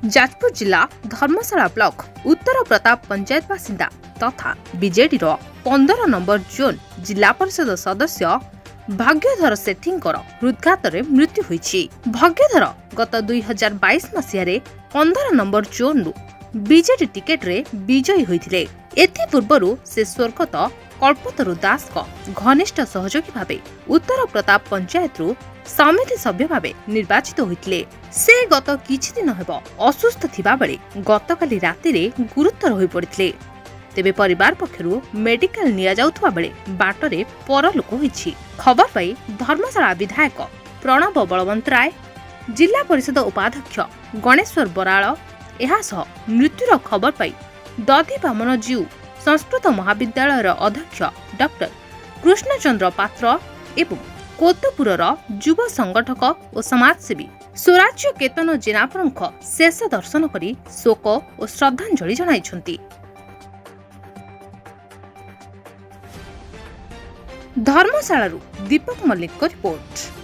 जाजपुर जिला धर्मशाला ब्लॉक उत्तर प्रताप पंचायत बासिंदा तथा बीजेडी 15 नंबर जोन जिला परिषद सदस्य भाग्यधर सेठींकर हृदघात मृत्यु होईछि। भाग्यधर गत 2022 मसीह 15 नंबर जोन रु बीजेडी टिकेट रे विजयी होइथिले। एथि पूर्वरु से स्वर्गत कल्पतरु दास को घनिष्ठ सहयोगी भावे उत्तर प्रताप पंचायत रु समिति सभ्य भावे निर्वाचित होइथिले। से गत किछि दिन हेबो असुस्थ थिबा बेले गतकाली राति रे गुरुतर होई पड़िथिले। तेबे परिवार पक्षरु मेडिकल निया जाउथबा बेले बाटरे परलोक होइछि। खबर पाई धर्मशाला विधायक प्रणव बलवंत राय, जिला परिषद उपाध्यक्ष गणेश्वर बराळ एहा सह मृत्युर खबर पाई दधी बामन जीव संस्कृत महाविद्यालयर अध्यक्ष डॉक्टर कृष्णचंद्र पात्र एवं कोतपुरर युव संगठक और समाजसेवी स्वराज्य केतन जेना प्रमुख शेष दर्शन करी शोक और श्रद्धांजलि जणाइछन्ति। धर्मशाला दीपक मल्लिक रिपोर्ट।